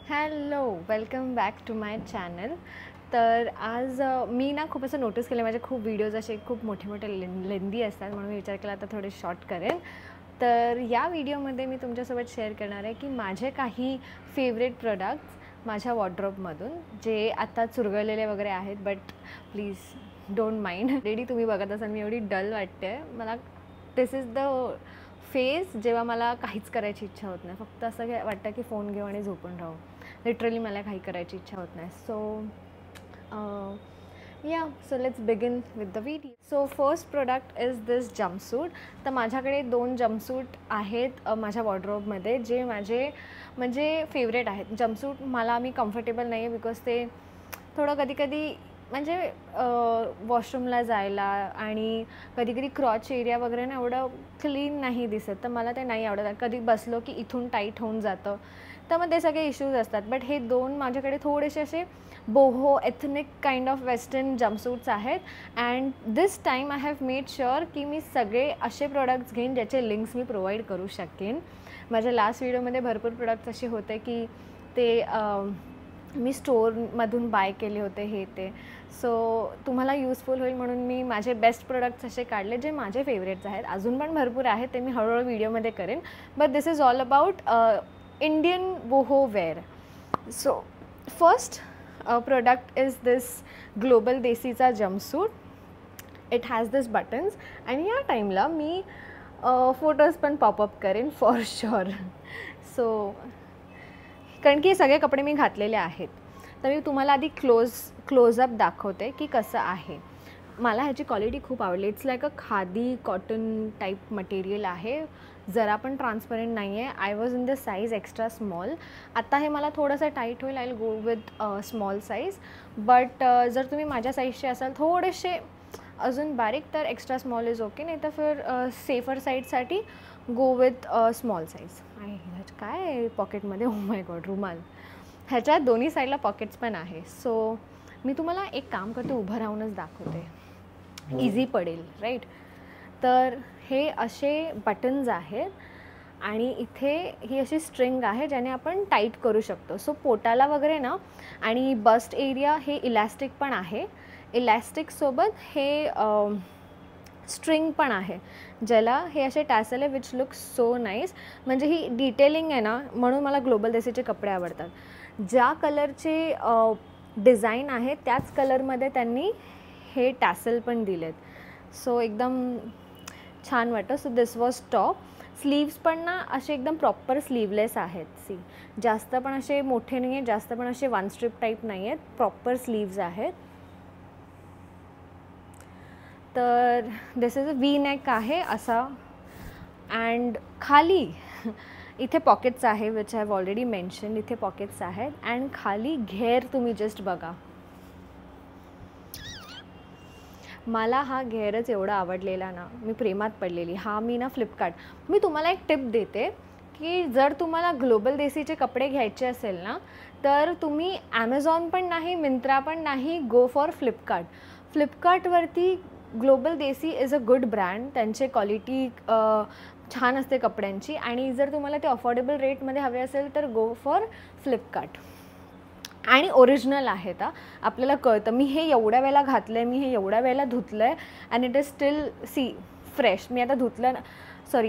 Hello, welcome back to my channel. तर आज मी ना खूप असं नोटीस केलं, माझे खूप व्हिडिओज असे खूप मोठे लेंदी असतात, म्हणून मी विचार केला आता थोडे शॉर्ट करेन. तर या व्हिडिओमध्ये मी तुमच्यासोबत शेअर करणार आहे की माझे काही फेवरेट प्रोडक्ट्स माझ्या वॉर्डरोबमधून, जे आता चुरगळलेले वगैरे आहेत, but please don't mind. Ready तुम्ही बघत असाल मी एवढी डल वाटते. मला दिस इज द फेज जेव्हा मला काहीच करायची इच्छा होत नाही, फक्त असं वाटतं की फोन घेऊ आणि झोपून राहू. लिटरली मला काही करायची इच्छा होत नाही. So let's begin with the video. So first product is this jumpsuit. तर माझ्याकडे 2 जम्पसूट आहेत माझ्या वॉर्डरोबमध्ये, जे माझे म्हणजे फेवरेट आहेत. जम्पसूट मी कम्फर्टेबल नाही आहे, बिकॉज ते थोडं कधी म्हणजे वॉशरूमला जायला आणि कधी क्रॉच एरिया वगैरे ना एवढं क्लीन नाही दिसत, तर मला ते नाही आवडत. कधी बसलो की इथून टाईट होऊन जातं, तर मग ते सगळे इश्यूज असतात. बट हे 2 माझ्याकडे थोडेसे असे boho ethnic kind of western jumpsuits आहेत. And this time I have made sure की मी सगळे असे प्रोडक्ट्स घेईन ज्याचे लिंक्स मी प्रोव्हाइड करू शकेन. माझ्या लास्ट व्हिडिओमध्ये भरपूर प्रोडक्ट्स असे होते की ते मी स्टोअरमधून बाय केले होते हे ते. सो तुम्हाला यूजफुल होईल म्हणून मी माझे बेस्ट प्रोडक्ट्स असे काढले जे माझे फेवरेट्स आहेत. अजून पण भरपूर आहेत, ते मी हळूहळू व्हिडिओमध्ये करेन. But this is all about Indian boho wear. So first product is this Global देसीचा jumpsuit. It has this buttons आणि या टाईमला मी फोटोज पण पॉपअप करेन फॉर शुअर. सो कारण की हे सगळे कपडे मी घातलेले आहेत, तर मी तुम्हाला आधी क्लोजअप दाखवते की कसं आहे. मला ह्याची क्वालिटी खूप आवडली. It's like a khadi cotton type material आहे, जरा पण ट्रान्सपरंट नाही आहे. I was in the size extra small. आता हे मला थोडंसं टाईट होईल, I will go with small size. But जर तुम्ही माझ्या साईजचे असाल थोडेसे अजून बारीक, तर एक्स्ट्रा स्मॉल इज ओके. नाही तर फिर सेफर साईडसाठी गो विथ स्मॉल साईज. काय आहे पॉकेटमध्ये? ओ माय गॉड, रुमाल. ह्याच्यात दोन्ही साईडला पॉकेट्स पण आहे. सो मी तुम्हाला एक काम करते, उभं राहूनच दाखवते, इझी पडेल, राईट. तर हे असे बटन्स आहेत आणि इथे ही अशी स्ट्रिंग आहे ज्याने आपण टाईट करू शकतो. सो पोटाला वगैरे ना, आणि बस्ट एरिया हे इलॅस्टिक पण आहे. इलॅस्टिकसोबत हे स्ट्रिंग पण आहे, ज्याला हे असे टॅसल आहे, विच लुक सो नाईस. म्हणजे ही डिटेलिंग आहे ना, म्हणून मला ग्लोबल देसीचे कपडे आवडतात. ज्या कलरचे डिझाईन आहे त्याच कलरमध्ये त्यांनी हे टॅसल पण दिलेत. सो एकदम छान वाटतं. So this was top. Sleeves पण ना असे एकदम प्रॉपर स्लीवलेस आहेत. सी, जास्त पण असे मोठे नाही आहेत, जास्त पण असे वन स्ट्रिप टाईप नाही आहेत, प्रॉपर स्लीव्ज आहेत. तर दिस इज अ वी नेक आहे असा. अँड खाली इथे पॉकेट्स आहे, which I have already mention. इथे पॉकेट्स आहेत अँड खाली घेर तुम्ही जस्ट बघा. मला हा घेरच एवढा आवडलेला ना, मी प्रेमात पडलेली. हा मी ना मी तुम्हाला एक टिप देते की जर तुम्हाला ग्लोबल देसीचे कपडे घ्यायचे असेल ना, तर तुम्ही ॲमेझॉन पण नाही, मिंत्रा पण नाही, गो फॉर फ्लिपकार्ट. फ्लिपकार्टवरती Global Desi is a good brand. त्यांचे क्वालिटी छान असते कपड्यांची, आणि जर तुम्हाला ते अफोर्डेबल रेटमध्ये हवे असेल तर गो फॉर फ्लिपकार्ट. आणि ओरिजिनल आहेत. आपल्याला कळतं. मी हे एवढ्या वेळेला घातलं आहे, मी हे एवढ्या वेळेला धुतलं आहे, and it is still fresh. मी आता धुतलं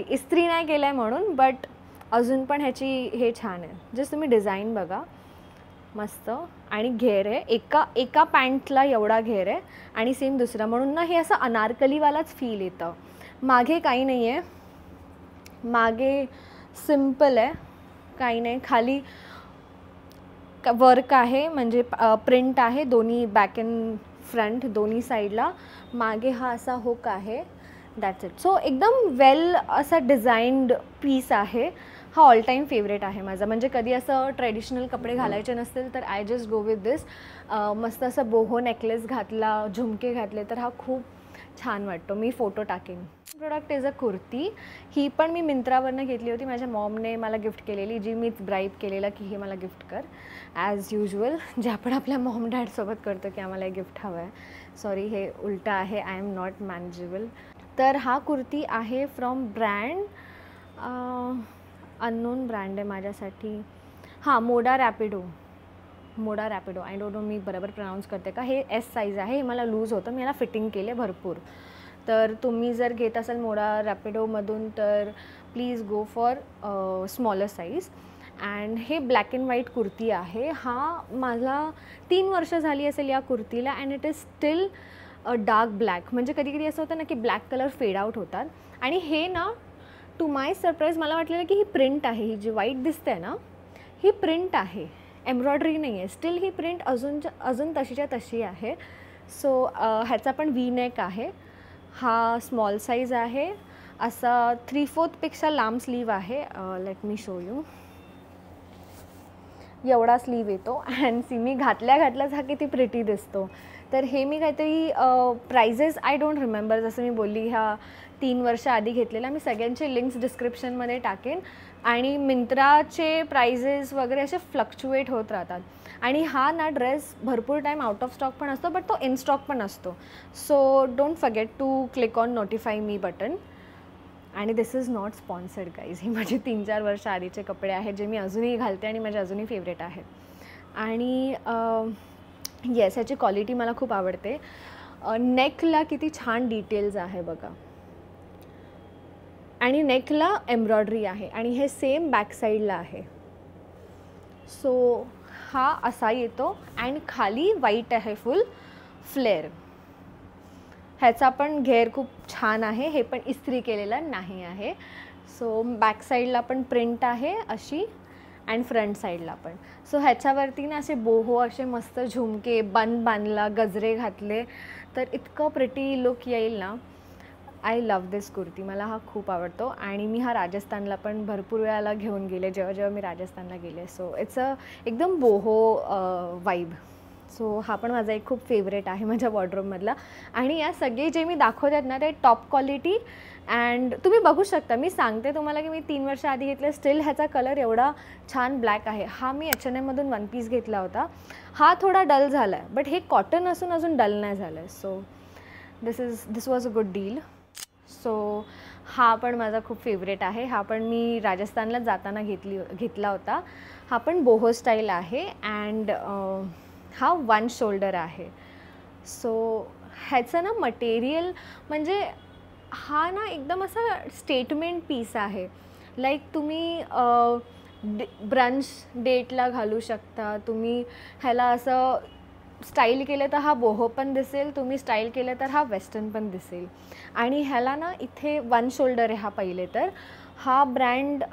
इस्त्री नाही केलं आहे म्हणून, बट अजून पण ह्याची हे छान आहे. जस्ट तुम्ही डिझाईन बघा, मस्त. आणि घेर आहे, एका पॅन्टला एवढा घेर आहे, आणि सेम दुसरा, म्हणून ना हे असं अनारकलीवालाच फील येतं. मागे काही नाही आहे, मागे सिम्पल आहे, काही नाही. खाली वर्क आहे, म्हणजे प्रिंट आहे दोन्ही, बॅक अँड फ्रंट दोन्ही साईडला. मागे हा असा हुक आहे, दॅट्स इट. सो एकदम वेल असा डिझाईन्ड पीस आहे. हा ऑल टाईम फेवरेट आहे माझा. म्हणजे कधी असं ट्रेडिशनल कपडे घालायचे नसतील तर आय जस्ट गो विथ दिस. मस्त असं बोहो नेकलेस घातला, झुमके घातले, तर हा खूप छान वाटतो. मी फोटो टाकेन. Product is a kurti. ही पण मी मिंत्रावरनं घेतली होती. माझ्या मॉमने मला गिफ्ट केलेली, जी मीच ब्राईब केलेलं की हे मला गिफ्ट कर, ॲज युजल, जे आपण आपल्या मॉम डॅडसोबत करतो की आम्हाला एक गिफ्ट हवं आहे. सॉरी, हे उलटं आहे, आय एम नॉट मॅनेजेबल. तर हा कुर्ती आहे फ्रॉम ब्रँड, अननोन ब्रँड आहे माझ्यासाठी. हां, मोडा रॅपिडो आय डोंट नो मी बरोबर प्रोनाऊन्स करते का. हे एस साईज आहे. हे मला लूज होतं, मी याला फिटिंग केले भरपूर. तर तुम्ही जर घेत असाल मोडा रॅपिडोमधून तर please go for smaller size. And हे ब्लॅक अँड व्हाईट कुर्ती आहे. हा मला 3 वर्ष झाली असेल या कुर्तीला. And it is still dark black. म्हणजे कधी कधी असं होतं ना की ब्लॅक कलर फेड आउट होतात. आणि हे ना टू माय सरप्राईज मला वाटलेलं की ही प्रिंट आहे. ही जी व्हाईट दिसते ना ही प्रिंट आहे, एम्ब्रॉयडरी नाही आहे. स्टील ही प्रिंट अजून तशीच्या तशी आहे. सो ह्याचा पण वी नेक आहे. हा स्मॉल साईज आहे. असा 3/4पेक्षा लांब स्लीव आहे. Let me show you. एवढा स्लीव येतो. अँड सी मी घातल्याच हा किती प्रिटी दिसतो. तर हे मी काहीतरी प्राइजेस आय डोंट रिमेंबर, जसं मी बोलली ह्या 3 वर्ष आधी घेतलेला. मी सगळ्यांचे लिंक्स डिस्क्रिप्शनमध्ये टाकेन. आणि मिंत्राचे प्राइजेस वगैरे असे फ्लक्च्युएट होत राहतात. आणि हा ना ड्रेस भरपूर टाईम आउट ऑफ स्टॉक पण असतो, बट तो इन स्टॉक पण असतो. So don't forget to click on notify me button. आणि this is not sponsored guys. ही माझे 3-4 वर्ष आधीचे कपडे आहेत जे मी अजूनही घालते आणि माझे अजूनही फेवरेट आहेत. आणि येस, ह्याची क्वालिटी मला खूप आवडते. नेकला किती छान डिटेल्स आहे बघा. आणि नेकला एम्ब्रॉयडरी आहे. आणि हे सेम बॅक साईडला आहे. सो हा असा येतो. अँड खाली व्हाईट आहे फुल फ्लेअर. ह्याचा पण घेर खूप छान आहे. हे पण इस्त्री केलेलं नाही आहे. सो बॅक साईडला पण प्रिंट आहे अशी. अँड फ्रंट साईडला पण. सो ह्याच्यावरती ना असे बोहो, असे मस्त झुमके, बांधला, गजरे घातले तर इतकं प्रिटी लुक येईल ना. आय लव्ह दिस कुर्ती. मला हा खूप आवडतो. आणि मी हा राजस्थानला पण भरपूर वेळाला घेऊन गेले जेव्हा मी राजस्थानला गेले. सो इट्स एकदम बोहो वाईब. सो हा पण माझा एक खूप फेवरेट आहे माझ्या वॉर्डरोबमधला. आणि या सगळे जे मी दाखवतात ना ते टॉप क्वालिटी. अँड तुम्ही बघू शकता, मी सांगते तुम्हाला की मी 3 वर्ष आधी घेतलं, स्टील ह्याचा कलर एवढा छान ब्लॅक आहे. हा मी H&Mमधून 1 पीस घेतला होता. हा थोडा डल झाला आहे, बट हे कॉटन असून अजून डल नाही झालं आहे. So this was a good deal. So हा पण माझा खूप फेवरेट आहे. हा पण मी राजस्थानला जाताना घेतला होता. हा पण बोहो स्टाईल आहे. अँड हा 1 शोल्डर आहे. सो ह्याचं ना मटेरियल म्हणजे हा ना एकदम असा स्टेटमेंट पीस आहे. लाईक तुम्ही ब्रंच डेटला घालू शकता. तुम्ही ह्याला असं स्टाईल केलं तर हा बोहो पण दिसेल, तुम्ही स्टाईल केलं तर हा वेस्टर्न पण दिसेल. आणि ह्याला ना इथे 1 शोल्डर आहे. हा पहिले तर हा ब्रँड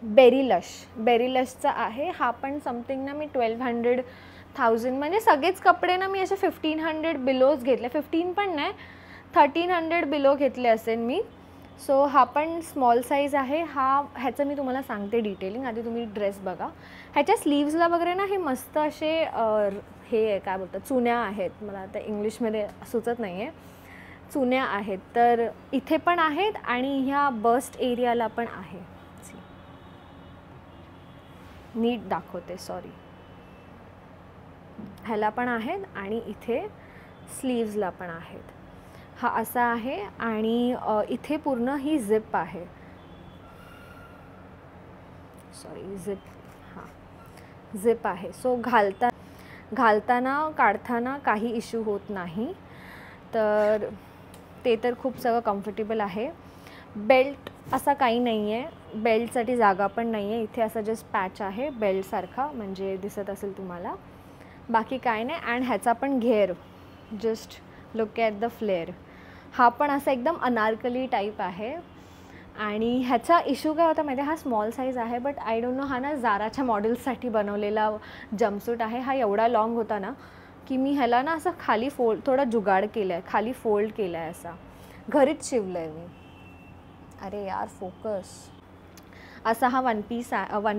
बेरीलशचा आहे. हा पण समथिंग ना मी 1200-1000 म्हणजे सगळेच कपडे ना मी असे 1500 बिलोज घेतले. 15 पण नाही, 1300 बिलो घेतले असेल मी. सो हा पण स्मॉल साईज आहे. ह्याचं मी तुम्हाला सांगते डिटेलिंग. आधी तुम्ही ड्रेस बघा. ह्याच्या स्लीव्सला वगैरे ना हे मस्त असे हे काय बोलतात चुन्या आहेत. मला आता इंग्लिशमध्ये सुचत नाही आहे. चुन्या आहेत. तर इथे पण आहेत आणि ह्या बस्ट एरियाला पण आहे. नीट दाखवते, सॉरी. ह्याला पण आहेत आणि इथे स्लीव्सला पण आहेत. हा असा आहे. आणि इथे पूर्ण ही झिप आहे. सॉरी, झिप आहे. सो घालताना काढताना काही इश्यू होत नाही. तर ते तर खूप सगळं कम्फर्टेबल आहे. बेल्ट असा काही नाही आहे. बेल्टसाठी जागा पण नाही आहे. इथे असा जस्ट पॅच आहे बेल्टसारखा, म्हणजे दिसत असेल तुम्हाला. बाकी काय नाही. अँड ह्याचा पण घेर, just look at the flare. हा पण असा एकदम अनारकली टाईप आहे. आणि ह्याचा इश्यू काय होता माहिती आहे, हा स्मॉल साईज आहे. बट आय डोंट नो, हा ना जाराच्या मॉडेल्ससाठी बनवलेला जम्पसूट आहे. हा एवढा लाँग होता ना की मी ह्याला ना असं खाली थोडा जुगाड केला आहे, खाली फोल्ड केला आहे. असा घरीच शिवलं आहे मी. अरे यार फोकस. असा हा 1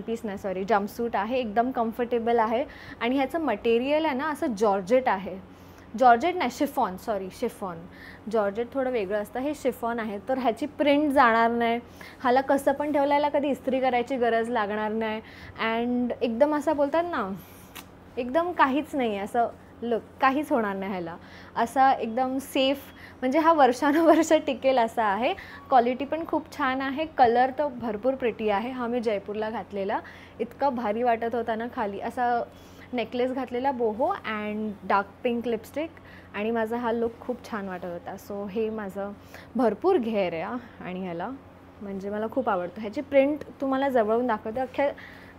पीस नाही, सॉरी, जम्पसूट आहे. एकदम कम्फर्टेबल आहे. आणि ह्याचं मटेरियल आहे ना असं जॉर्जेट आहे. जॉर्जेट नाही, शिफॉन. जॉर्जेट थोडं वेगळं असतं, हे शिफॉन आहे. तर ह्याची प्रिंट जाणार नाही. ह्याला कसं पण ठेवल्याला कधी इस्त्री करायची गरज लागणार नाही. अँड एकदम असं बोलतात ना, एकदम काहीच नाही आहे असं लुक, काहीच होणार नाही ह्याला. असा एकदम सेफ म्हणजे हा वर्षानुवर्ष टिकेल असा आहे. क्वालिटी पण खूप छान आहे. कलर तर भरपूर प्रिटी आहे. हा मी जयपूरला घातलेला, इतका भारी वाटत होता ना. खाली असा नेकलेस घातलेला boho and dark pink lipstick आणि माझा हा लुक खूप छान वाटत होता. सो हे माझं भरपूर घेर आहे आणि ह्याला म्हणजे मला खूप आवडतं. ह्याची प्रिंट तुम्हाला जवळून दाखवते, अख्ख्या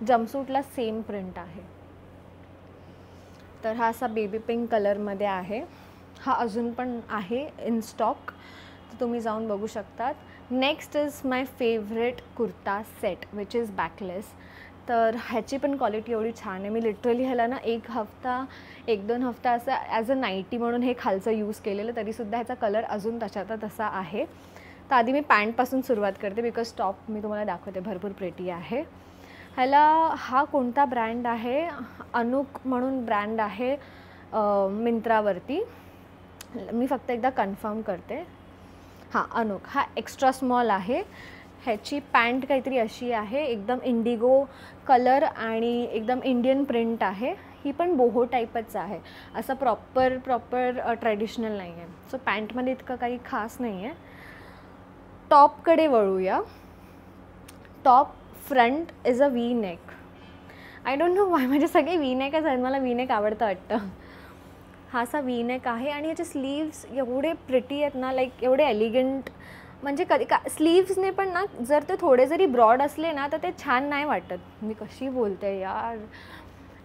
जम्पसूटला सेम प्रिंट आहे. तर हा असा बेबी पिंक कलरमध्ये आहे. हा अजून पण आहे इन स्टॉक, तर तुम्ही जाऊन बघू शकतात. Next is my favourite kurta set which is backless. तर ह्याची पण क्वालिटी एवढी छान आहे. मी लिटरली ह्याला ना 1-2 हफ्ता असं ॲज अ नाईटी म्हणून हे खालचं यूज केलेलं, तरीसुद्धा ह्याचा कलर अजून तशाचा तसा आहे. तर आधी मी पॅन्टपासून सुरुवात करते बिकॉज टॉप मी तुम्हाला दाखवते, भरपूर प्रेटी आहे. ह्याला हा कोणता ब्रँड आहे, अनुक म्हणून ब्रँड आहे मिंत्रावरती. मी फक्त एकदा कन्फर्म करते. हां, अनुक. हा एक्स्ट्रा स्मॉल आहे. ह्याची पॅन्ट काहीतरी अशी आहे, एकदम इंडिगो कलर आणि एकदम इंडियन प्रिंट आहे. ही पण बोहो टाईपच आहे, असं प्रॉपर ट्रॅडिशनल नाही आहे. सो पॅन्टमध्ये इतकं काही खास नाही आहे. टॉपकडे वळूया. Top front is a V neck. I don't know Y, म्हणजे सगळे वी नेकच आहेत. मला वी नेक आवडतं वाटतं. हा असा वी नेक आहे आणि ह्याचे स्लीव्स एवढे प्रिटी आहेत ना, लाईक एवढे एलिगंट. म्हणजे कधी स्लीव्सने पण ना, जर ते थोडे जरी ब्रॉड असले ना तर ते छान नाही वाटत. मी कशी बोलते यार,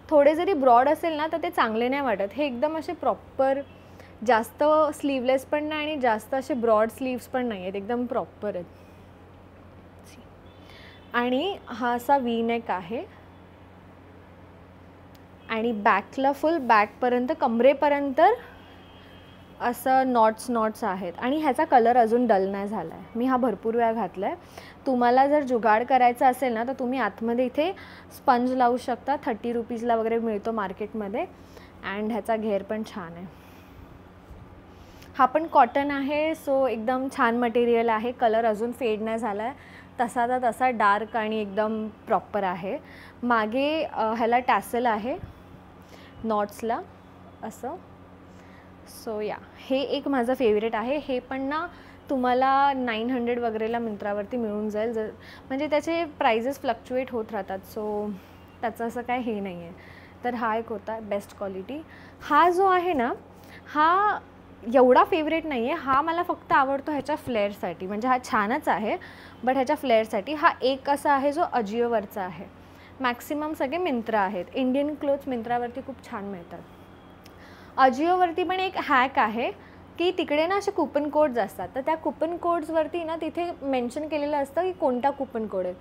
थोडे जरी ब्रॉड असेल ना तर ते चांगले नाही वाटत. हे एकदम असे प्रॉपर, जास्त स्लीवलेस पण नाही आणि जास्त असे ब्रॉड स्लीव्स पण नाही आहेत, एकदम प्रॉपर आहेत. आणि हा असा वी नेक आहे आणि बॅकला फुल बॅकपर्यंत कमरेपर्यंत असं नॉट्स आहेत. आणि ह्याचा कलर अजून डल नाही झाला आहे. मी हा भरपूर वेळा घातला आहे. तुम्हाला जर जुगाड करायचा असेल ना तर तुम्ही आतमध्ये इथे स्पंज लावू शकता. 30 रुपीजला वगैरे मिळतो मार्केटमध्ये. अँड ह्याचा घेर पण छान आहे. हा पण कॉटन आहे, सो एकदम छान मटेरियल आहे. कलर अजून फेड नाही झाला आहे, तसाचा तसा डार्क आणि एकदम प्रॉपर आहे. मागे ह्याला टॅसल आहे नॉट्सला असं. सो या, हे एक माझं फेवरेट आहे. हे पण ना तुम्हाला 900 वगैरेला मिंत्रावरती मिळून जाईल. जर म्हणजे त्याचे प्राइजेस फ्लक्च्युएट होत राहतात, सो त्याचं असं काय हे नाही आहे. तर हा एक होता बेस्ट क्वालिटी. हा जो आहे ना, हा एवढा फेवरेट नाही आहे. हा मला फक्त आवडतो ह्याच्या फ्लेअरसाठी. म्हणजे हा छानच आहे, बट ह्याच्या फ्लेअरसाठी. हा एक असा आहे जो अजिओवरचा आहे. मॅक्सिमम सगळे मिंत्रा आहेत. इंडियन क्लोथ्स मिंत्रावरती खूप छान मिळतात. अजिओवरती पण एक हॅक आहे की तिकडे ना असे कुपन कोड्स असतात. तर त्या कुपन कोड्सवरती ना तिथे मेन्शन केलेलं असतं की कोणता कुपन कोड आहे.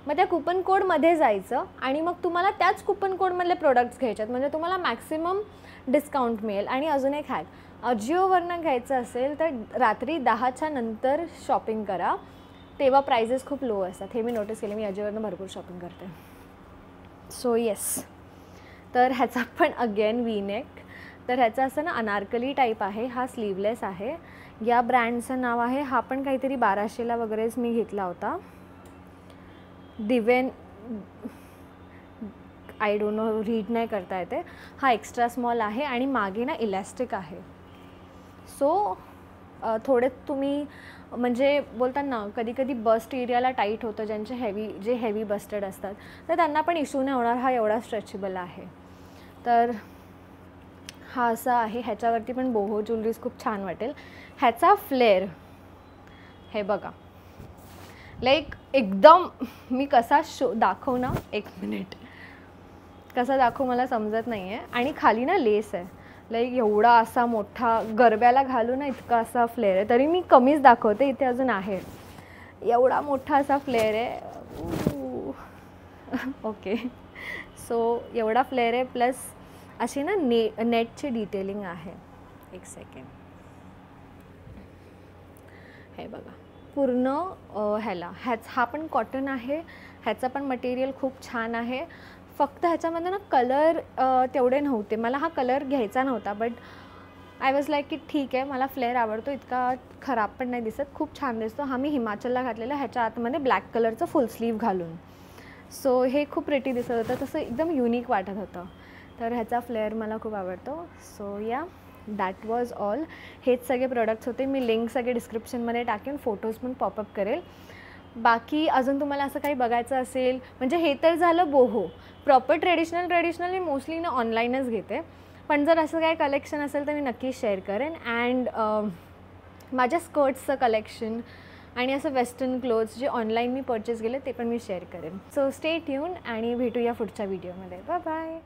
मग त्या कुपन कोडमध्ये जायचं आणि मग तुम्हाला त्याच कुपन कोडमधले प्रोडक्ट्स घ्यायचे आहेत, म्हणजे तुम्हाला मॅक्सिमम डिस्काउंट मिळेल. आणि अजून एक हॅक, अजिओवरनं घ्यायचं असेल तर रात्री 10च्या नंतर शॉपिंग करा, तेव्हा प्राइजेस खूप लो असतात. हे मी नोटीस केले. मी अजिओवरनं भरपूर शॉपिंग करते. सो येस, तर ह्याचा पण अगेन वी नेक. तर ह्याचा असं ना अनारकली टाईप आहे. हा स्लीवलेस आहे. या ब्रँडचं नाव आहे, हा पण काहीतरी 1200ला वगैरेच मी घेतला होता. दिवेन, आय डोंट नो, रीड नाही करता येते. हा एक्स्ट्रा स्मॉल आहे आणि मागे ना इलॅस्टिक आहे. सो थोडे तुम्ही म्हणजे बोलतात ना, कधी कधी बस्ट एरियाला टाईट होतं, जे हेवी बस्टेड असतात, तर त्यांना पण इश्यू नाही होणार. हा एवढा स्ट्रेचेबल आहे. तर हा असा आहे. ह्याच्यावरती पण बोहो ज्वेलरीज खूप छान वाटेल. ह्याचा फ्लेअर हे बघा, लाईक एकदम, मी कसा दाखवू ना, एक मिनिट, कसा दाखवू मला समजत नाही आहे. आणि खाली ना लेस आहे, लाईक एवढा असा मोठा, गरब्याला घालू ना इतका असा फ्लेअर आहे. तरी मी कमीच दाखवते, इथे अजून आहे. एवढा मोठा असा फ्लेअर आहे. ओके, सो एवढा फ्लेअर आहे, प्लस अशी ना नेटची डिटेलिंग आहे. एक सेकंड, हे बघा पूर्ण हा पण कॉटन आहे. ह्याचा पण मटेरियल खूप छान आहे. फक्त ह्याच्यामध्ये ना कलर तेवढे नव्हते. मला हा कलर घ्यायचा नव्हता, बट आय वॉज लाईक की ठीक आहे, मला फ्लेअर आवडतो, इतका खराब पण नाही दिसत, खूप छान दिसतो. हा मी हिमाचलला घातलेला, ह्याच्या आतमध्ये ब्लॅक कलरचं फुल स्लीव घालून. सो हे खूप प्रिटी दिसत होतं, तसं एकदम युनिक वाटत होतं. तर ह्याचा फ्लेअर मला खूप आवडतो. सो या, दॅट वॉज ऑल. हेच सगळे प्रोडक्ट्स होते. मी लिंक सगळे डिस्क्रिप्शनमध्ये टाकेन, फोटोज पण पॉपअप करेल. बाकी अजून तुम्हाला असं काही बघायचं असेल, म्हणजे हे तर झालं बोहो. प्रॉपर ट्रेडिशनल मी मोस्टली ना ऑनलाईनच घेते, पण जर असं काही कलेक्शन असेल तर मी नक्की शेअर करेन. अँड माझ्या स्कर्ट्सचं कलेक्शन आणि असं वेस्टर्न क्लोथ्स जे ऑनलाईन मी परचेस केले ते पण मी शेअर करेन. सो स्टे ट्यून आणि भेटूया पुढच्या व्हिडिओमध्ये. Bye bye.